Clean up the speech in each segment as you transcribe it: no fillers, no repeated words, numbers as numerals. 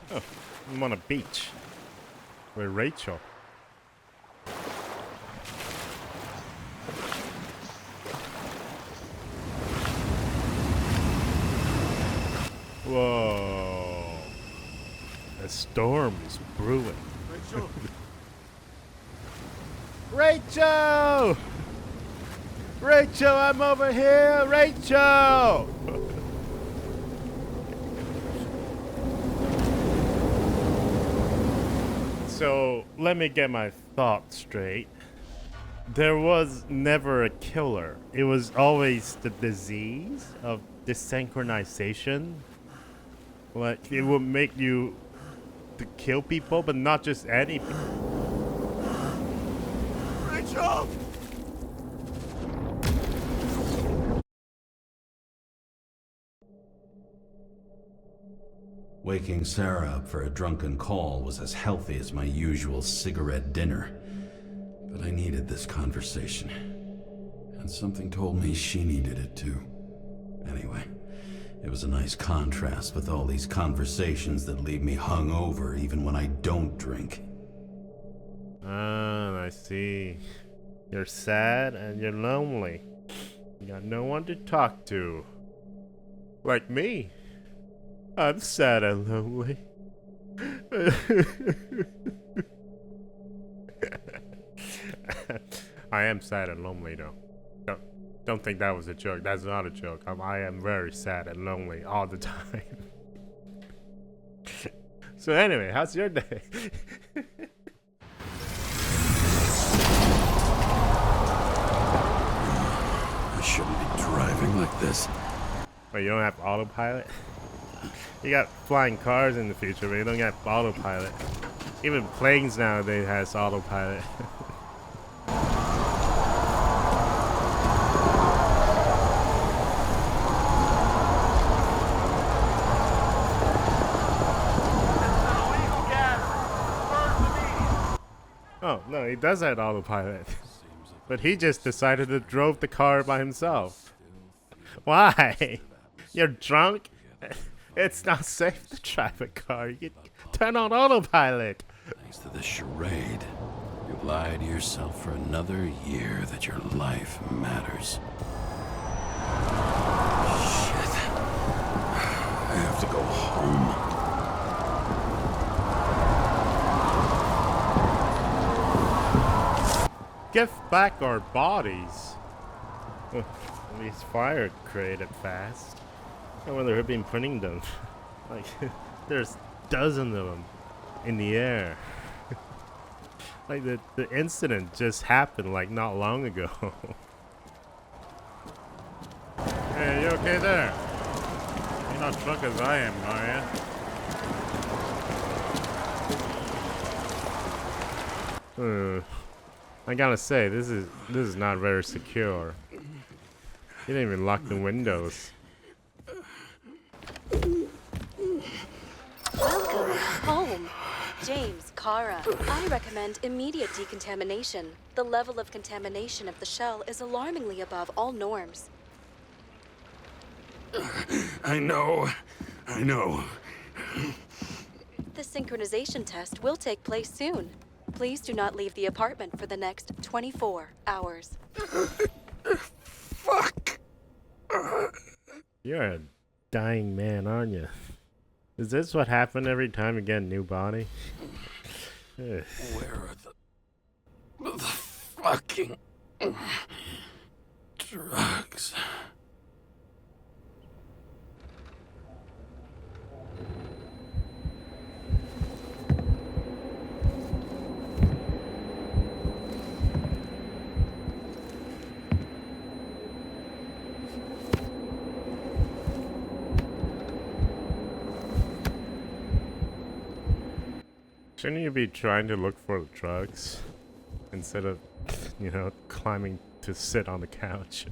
Oh, I'm on a beach with Rachel. Whoa. A storm is brewing. Rachel! Rachel! Rachel, I'm over here! Rachel! So, let me get my thoughts straight. There was never a killer. It was always the disease of desynchronization. Like, it would make you to kill people, but not just any people. Rachel! Waking Sarah up for a drunken call was as healthy as my usual cigarette dinner. But I needed this conversation. And something told me she needed it too. Anyway, it was a nice contrast with all these conversations that leave me hungover even when I don't drink. Ah, I see. You're sad and you're lonely. You got no one to talk to. Like me. I'm sad and lonely. I am sad and lonely though. Don't think that was a joke. That's not a joke. I am very sad and lonely all the time. So anyway, how's your day? I shouldn't be driving like this. Wait, you don't have autopilot? You got flying cars in the future, but you don't got autopilot. Even planes nowadays has autopilot. Oh, no, he does have autopilot. But he just decided to drove the car by himself. Why? You're drunk? It's not safe to drive a car. You turn on autopilot. Thanks to this charade, you've lied to yourself for another year that your life matters. Shit. I have to go home. Give back our bodies. These fire created fast. I wonder who've been putting them. Like, there's dozens of them in the air. Like the incident just happened like not long ago. Hey, you okay there? You're not drunk as I am, are you? I gotta say, this is not very secure. You didn't even lock the windows. Welcome home, James Karra. I recommend immediate decontamination. The level of contamination of the shell is alarmingly above all norms. I know. The synchronization test will take place soon. Please do not leave the apartment for the next 24 hours. Fuck! You're a dying man, aren't you? Is this what happened every time you get a new body? Ugh. Where are the fucking drugs? Shouldn't you be trying to look for the drugs instead of, climbing to sit on the couch?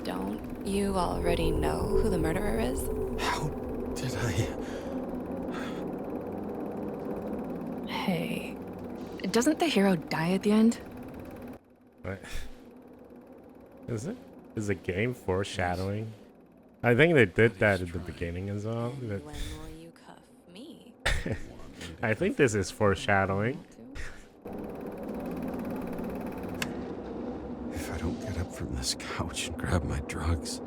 Don't you already know who the murderer is? How did I... Hey, doesn't the hero die at the end? What? Is it? Is the game foreshadowing? I think they did that at the beginning as well. And but when will you cuff me? I think this is foreshadowing. If I don't get up from this couch and grab my drugs,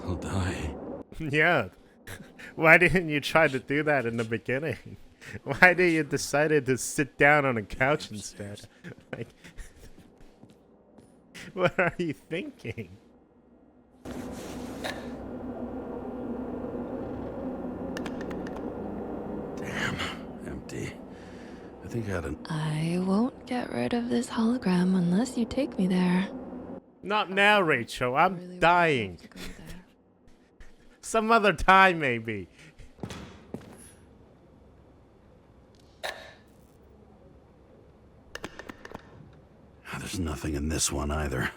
I'll die. Yeah. Why didn't you try to do that in the beginning? Why did you decided to sit down on a couch instead? Like, what are you thinking? Damn, empty. I think I had an. I won't get rid of this hologram unless you take me there. Not now, Rachel. I I'm really would dying. love to go there. Some other time, maybe. There's nothing in this one either.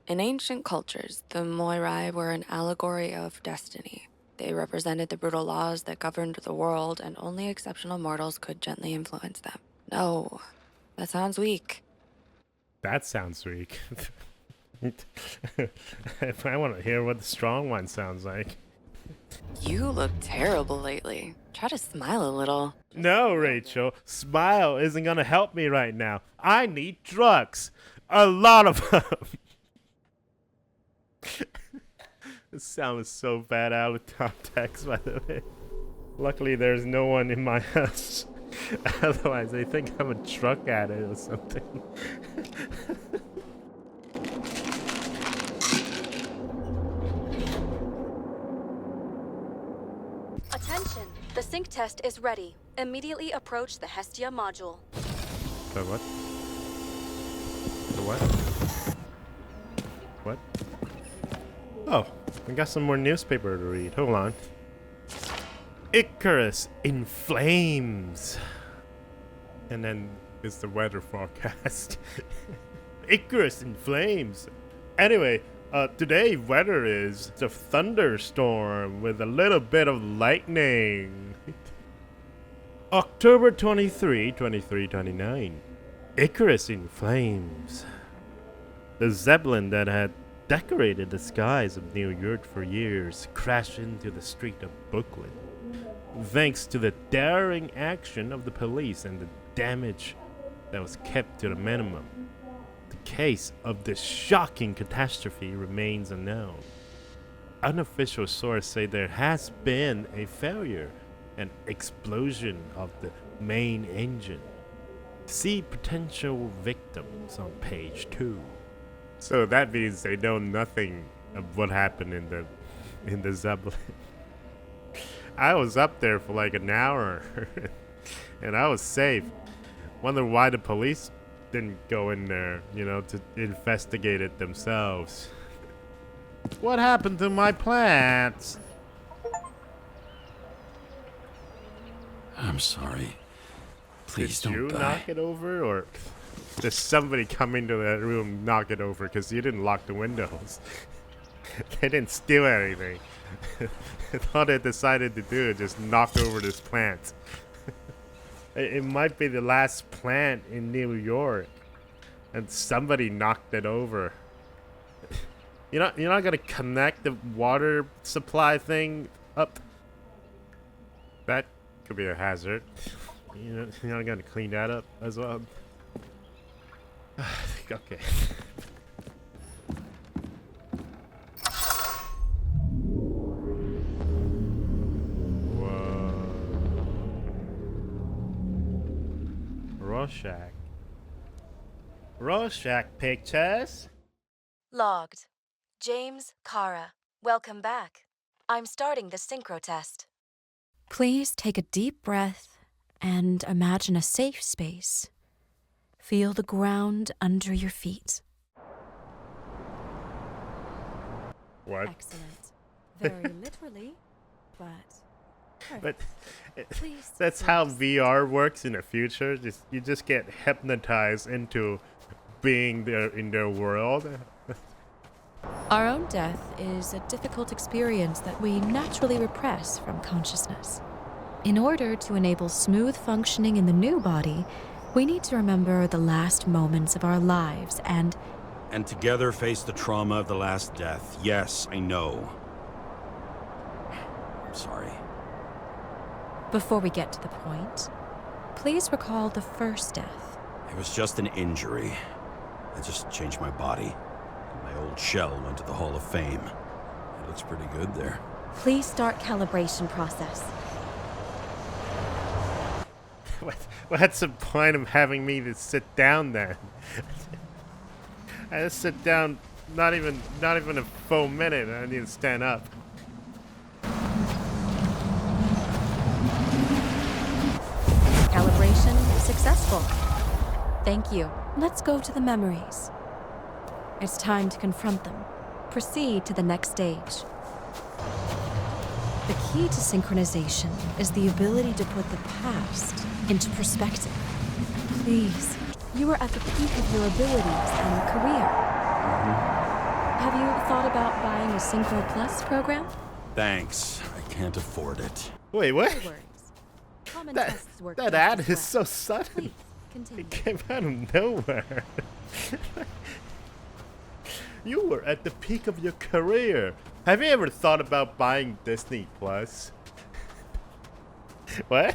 In ancient cultures, the Moirai were an allegory of destiny. They represented the brutal laws that governed the world, and only exceptional mortals could gently influence them. No, that sounds weak. That sounds weak. I want to hear what the strong one sounds like. You look terrible lately. Try to smile a little. No, Rachel. Smile isn't going to help me right now. I need drugs. A lot of them. This sounds so bad out of context, by the way. Luckily, there's no one in my house. Otherwise, they think I'm a drug addict or something. Attention! The sync test is ready. Immediately approach the Hestia module. The what? The what? What? Oh, we got some more newspaper to read. Hold on. Icarus in flames. And then is the weather forecast. Icarus in flames. Anyway, today weather is a thunderstorm with a little bit of lightning. October 23, 2329. Icarus in flames. The Zeppelin that had decorated the skies of New York for years crashed into the street of Brooklyn. Thanks to the daring action of the police and the damage that was kept to the minimum, the case of this shocking catastrophe remains unknown. Unofficial sources say there has been a failure, an explosion of the main engine. See potential victims on page 2. So that means they know nothing of what happened in the Zeppelin. I was up there for like an hour, and I was safe. Wonder why the police didn't go in there, to investigate it themselves. What happened to my plants? I'm sorry. Please Did you don't die. knock it over, or did somebody come into that room and knock it over because you didn't lock the windows? They didn't steal anything. All they decided to do is just knock over this plant. It might be the last plant in New York, and somebody knocked it over. You're not gonna connect the water supply thing up. That could be a hazard. You're not gonna clean that up as well. Okay. Whoa. Rorschach pictures. Logged. James Karra. Welcome back. I'm starting the synchro test. Please take a deep breath and imagine a safe space. Feel the ground under your feet. What? Excellent. Very literally, but But please. that's how VR works in the future. You just get hypnotized into being there in their world. Our own death is a difficult experience that we naturally repress from consciousness. In order to enable smooth functioning in the new body, we need to remember the last moments of our lives and and together face the trauma of the last death. Yes, I know. I'm sorry. Before we get to the point, please recall the first death. It was just an injury. I just changed my body. My old shell went to the Hall of Fame. It looks pretty good there. Please start calibration process. What's the point of having me to sit down then? I just sit down, not even a full minute, and I need to stand up. Calibration successful. Thank you. Let's go to the memories. It's time to confront them. Proceed to the next stage. The key to synchronization is the ability to put the past into perspective. Please, you are at the peak of your abilities and career. Have you thought about buying a Synchro Plus program? Thanks. I can't afford it. Wait, what? No worries. Common tests work That just ad as is well. so sudden. Please, continue. It came out of nowhere. You were at the peak of your career. Have you ever thought about buying Disney Plus? What?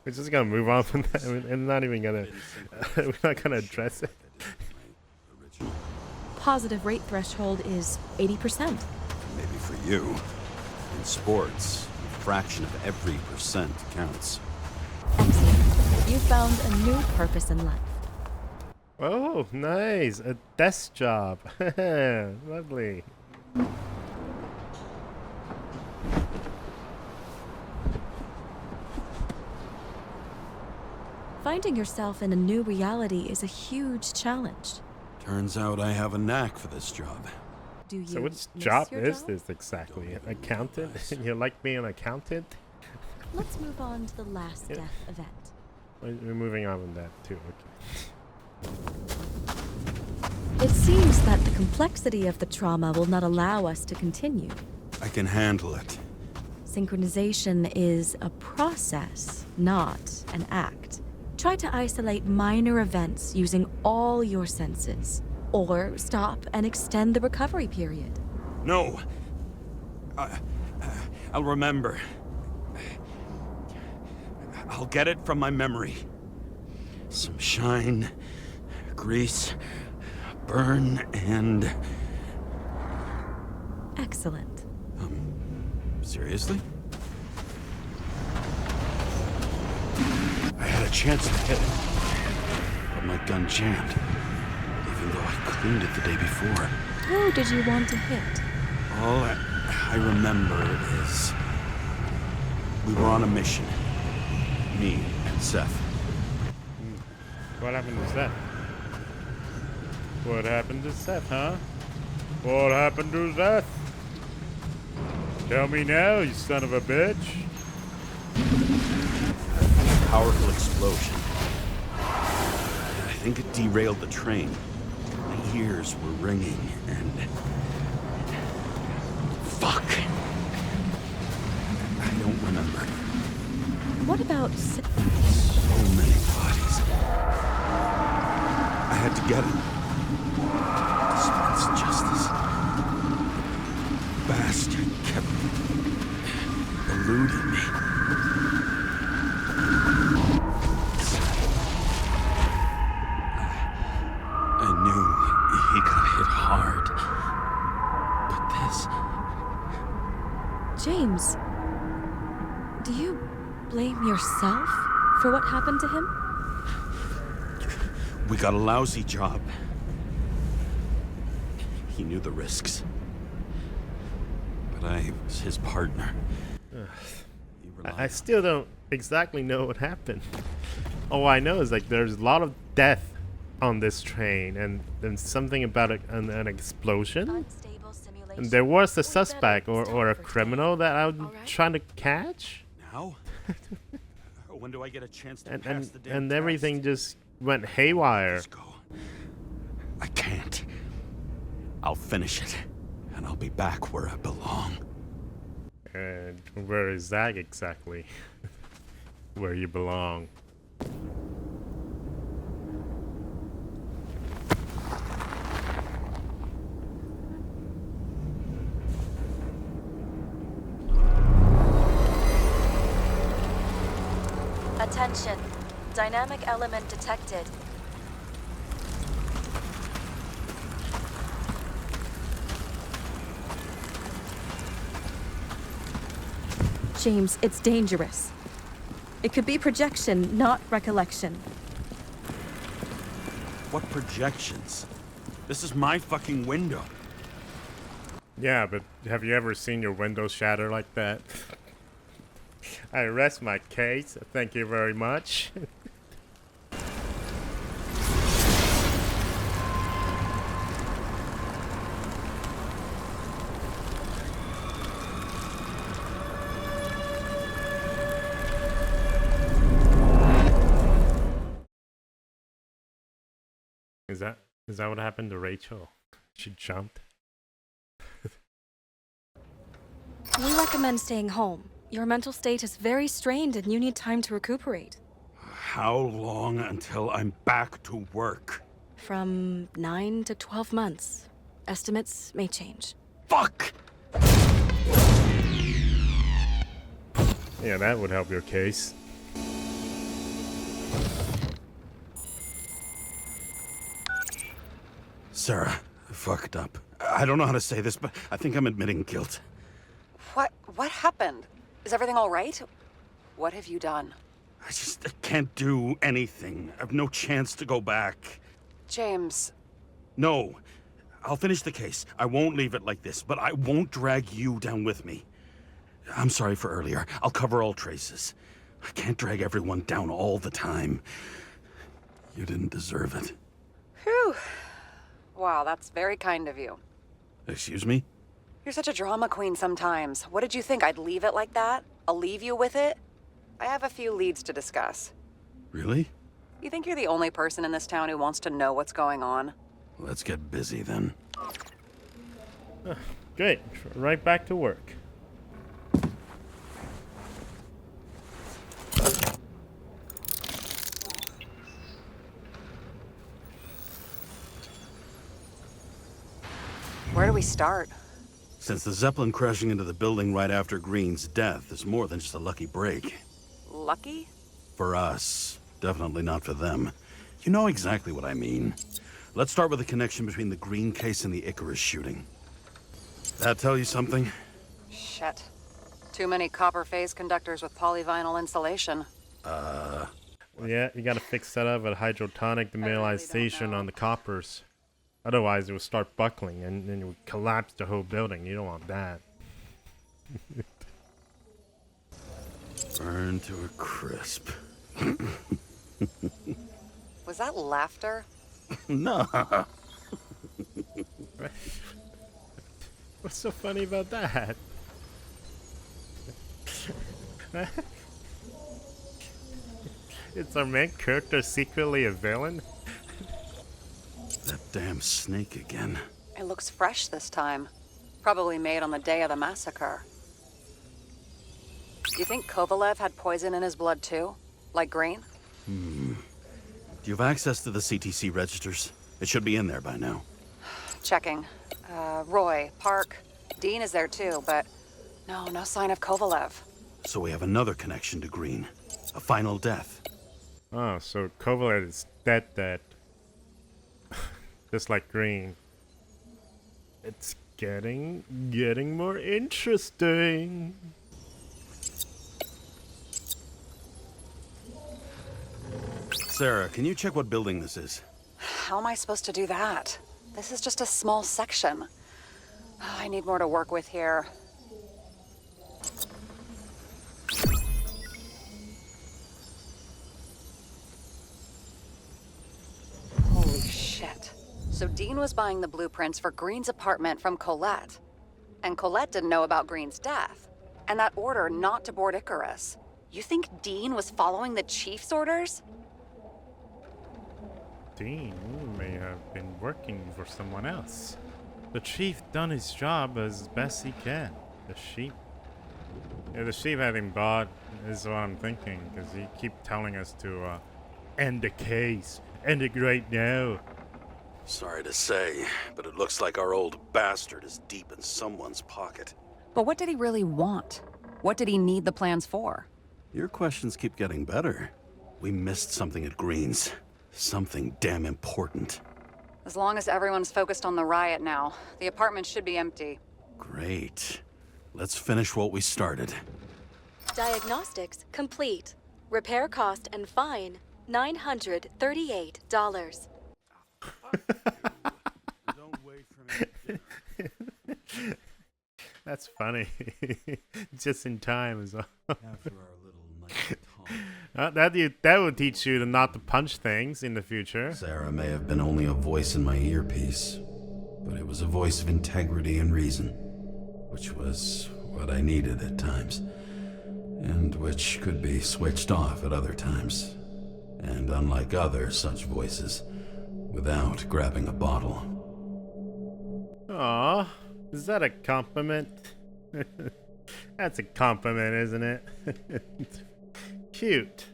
We're just gonna move on from that. We're not even gonna. We're not gonna address it. Positive rate threshold is 80%. Maybe for you. In sports, a fraction of every percent counts. Excellent. You found a new purpose in life. Oh, nice! A desk job. Lovely. Finding yourself in a new reality is a huge challenge. Turns out I have a knack for this job. Do you So which miss job your is job? this exactly? An accountant? You like being an accountant? Let's move on to the last Yeah. death event. We're moving on with that too. Okay. It seems that the complexity of the trauma will not allow us to continue. I can handle it. Synchronization is a process, not an act. Try to isolate minor events using all your senses, or stop and extend the recovery period. No! I'll remember. I'll get it from my memory. Some shine, grease, burn, and... Excellent. Seriously? I had a chance to hit it, but my gun jammed, even though I cleaned it the day before. Who did you want to hit? All I remember is we were on a mission. Me and Seth. What happened to Seth? What happened to Seth, huh? What happened to Seth? Tell me now, you son of a bitch. Powerful explosion. I think it derailed the train. My ears were ringing and... Fuck! I don't remember. What about So many bodies. I had to get him. Dispense justice. Bastard kept eluding me. I knew he got hit hard. But this... James? Do you blame yourself for what happened to him? We got a lousy job. He knew the risks. But I was his partner. I still don't exactly know what happened. All I know is like there's a lot of death on this train, and then something about an explosion. Unstable simulation. And there was a We better suspect or a stop for criminal that I'm Alright. trying to catch. Now How? When do I get a chance to And pass the damn and test? everything just went haywire. Let's go. I can't. I'll finish it, and I'll be back where I belong. And where is that exactly? Where you belong. Attention. Dynamic element detected. James, it's dangerous. It could be projection, not recollection. What projections? This is my fucking window. Yeah, but have you ever seen your windows shatter like that? I rest my case. Thank you very much. Is that what happened to Rachel? She jumped. We recommend staying home. Your mental state is very strained and you need time to recuperate. How long until I'm back to work? From 9 to 12 months. Estimates may change. Fuck! Yeah, that would help your case. Sarah, I fucked up. I don't know how to say this, but I think I'm admitting guilt. What happened? Is everything all right? What have you done? I can't do anything. I have no chance to go back. James, No. I'll finish the case. I won't leave it like this, but I won't drag you down with me. I'm sorry for earlier. I'll cover all traces. I can't drag everyone down all the time. You didn't deserve it. whew. Wow, that's very kind of you. Excuse me? You're such a drama queen sometimes. What did you think, I'd leave it like that? I'll leave you with it? I have a few leads to discuss. Really? You think you're the only person in this town who wants to know what's going on? Let's get busy then. Great. Right back to work. Where do we start? Since the Zeppelin crashing into the building right after Green's death is more than just a lucky break. Lucky? For us. Definitely not for them. You know exactly what I mean. Let's start with the connection between the Green case and the Icarus shooting. That tell you something? Shit. Too many copper phase conductors with polyvinyl insulation. Yeah, you gotta fix that up at hydrotonic demineralization know. on the coppers. Otherwise, it will start buckling and then it would collapse the whole building. You don't want that. Burn to a crisp. Was that laughter? No. What's so funny about that? Is our main character secretly a villain? That damn snake again. It looks fresh this time. Probably made on the day of the massacre. You think Kovalev had poison in his blood too? Like Green? Do you have access to the CTC registers? It should be in there by now. Checking. Roy, Park, Dean is there too, but no sign of Kovalev. So we have another connection to Green. A final death. Oh, so Kovalev is dead. Just like Green. It's getting more interesting. Sarah, can you check what building this is? How am I supposed to do that? This is just a small section. I need more to work with here. Holy shit. So Dean was buying the blueprints for Green's apartment from Colette. And Colette didn't know about Green's death. And that order not to board Icarus. You think Dean was following the Chief's orders? Dean may have been working for someone else. The chief done his job as best he can. The sheep. Yeah, the sheep had him bought is what I'm thinking, because he keep telling us to end the case. End it right now. Sorry to say, but it looks like our old bastard is deep in someone's pocket. But what did he really want? What did he need the plans for? Your questions keep getting better. We missed something at Green's. Something damn important. As long as everyone's focused on the riot now, the apartment should be empty. Great. Let's finish what we started. Diagnostics complete. Repair cost and fine $938. Don't wait for me. That's funny. Just in time as well. After our little night talk. That would teach you to not to punch things in the future. Sarah may have been only a voice in my earpiece, but it was a voice of integrity and reason, which was what I needed at times, and which could be switched off at other times, and unlike other such voices, without grabbing a bottle. Aw, is that a compliment? That's a compliment, isn't it? Cute.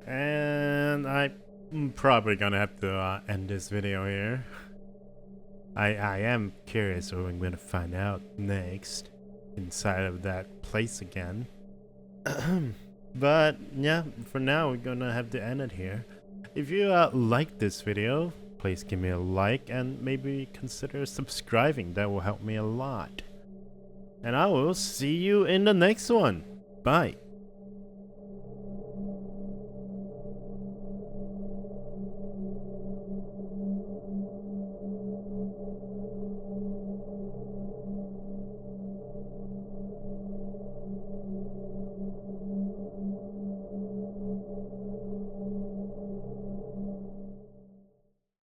And I'm probably gonna have to end this video here. I am curious what I'm gonna find out next inside of that place again. But yeah, for now we're gonna have to end it here. If you like this video, please give me a like and maybe consider subscribing. That will help me a lot. And I will see you in the next one. Bye.